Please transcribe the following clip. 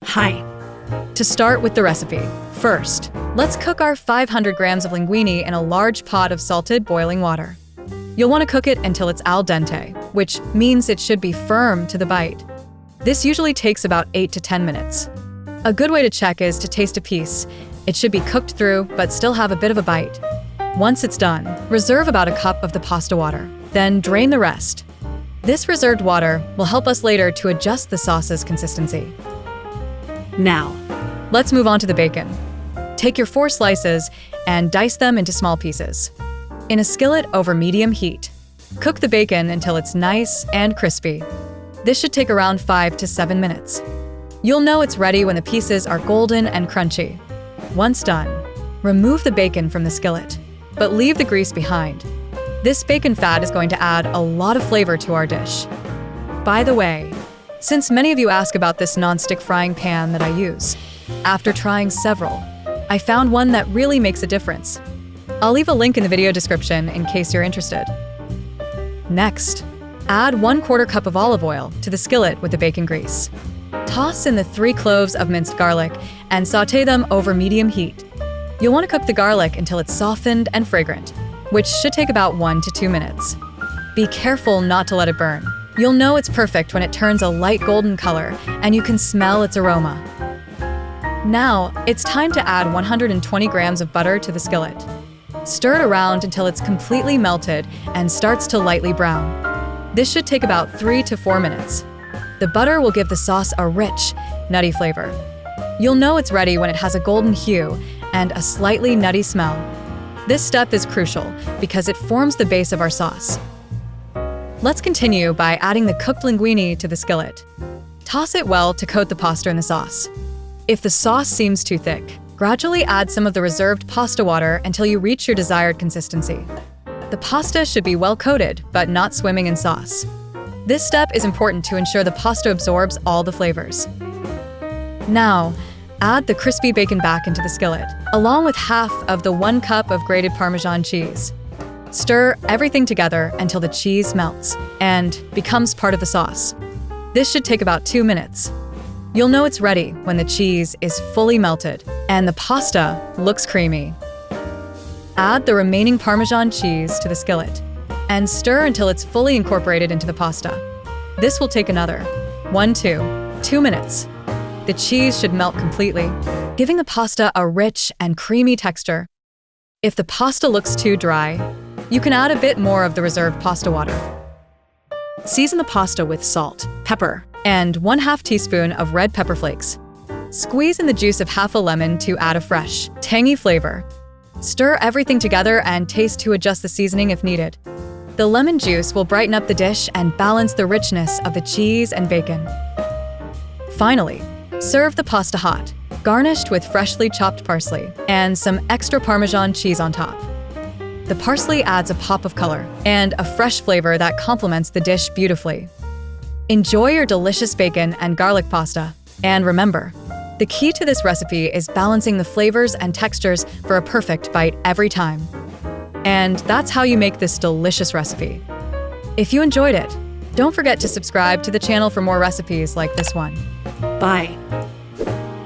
Hi. To start with the recipe, first, let's cook our 500 grams of linguine in a large pot of salted boiling water. You'll want to cook it until it's al dente, which means it should be firm to the bite. This usually takes about 8 to 10 minutes. A good way to check is to taste a piece. It should be cooked through, but still have a bit of a bite. Once it's done, reserve about a cup of the pasta water, then drain the rest. This reserved water will help us later to adjust the sauce's consistency. Now, let's move on to the bacon. Take your 4 slices and dice them into small pieces. In a skillet over medium heat, cook the bacon until it's nice and crispy. This should take around 5 to 7 minutes. You'll know it's ready when the pieces are golden and crunchy. Once done, remove the bacon from the skillet, but leave the grease behind. This bacon fat is going to add a lot of flavor to our dish. By the way, since many of you ask about this non-stick frying pan that I use, after trying several, I found one that really makes a difference. I'll leave a link in the video description in case you're interested. Next, add 1/4 cup of olive oil to the skillet with the bacon grease. Toss in the 3 cloves of minced garlic and sauté them over medium heat. You'll want to cook the garlic until it's softened and fragrant, which should take about 1 to 2 minutes. Be careful not to let it burn. You'll know it's perfect when it turns a light golden color and you can smell its aroma. Now, it's time to add 120 grams of butter to the skillet. Stir it around until it's completely melted and starts to lightly brown. This should take about 3 to 4 minutes. The butter will give the sauce a rich, nutty flavor. You'll know it's ready when it has a golden hue and a slightly nutty smell. This step is crucial because it forms the base of our sauce. Let's continue by adding the cooked linguine to the skillet. Toss it well to coat the pasta in the sauce. If the sauce seems too thick, gradually add some of the reserved pasta water until you reach your desired consistency. The pasta should be well coated, but not swimming in sauce. This step is important to ensure the pasta absorbs all the flavors. Now, add the crispy bacon back into the skillet, along with half of the 1 cup of grated Parmesan cheese. Stir everything together until the cheese melts and becomes part of the sauce. This should take about 2 minutes. You'll know it's ready when the cheese is fully melted and the pasta looks creamy. Add the remaining Parmesan cheese to the skillet and stir until it's fully incorporated into the pasta. This will take another 1 to 2 minutes. The cheese should melt completely, giving the pasta a rich and creamy texture. If the pasta looks too dry, you can add a bit more of the reserved pasta water. Season the pasta with salt, pepper, and 1/2 teaspoon of red pepper flakes. Squeeze in the juice of half a lemon to add a fresh, tangy flavor. Stir everything together and taste to adjust the seasoning if needed. The lemon juice will brighten up the dish and balance the richness of the cheese and bacon. Finally, serve the pasta hot, garnished with freshly chopped parsley and some extra Parmesan cheese on top. The parsley adds a pop of color and a fresh flavor that complements the dish beautifully. Enjoy your delicious bacon and garlic pasta. And remember, the key to this recipe is balancing the flavors and textures for a perfect bite every time. And that's how you make this delicious recipe. If you enjoyed it, don't forget to subscribe to the channel for more recipes like this one. Bye.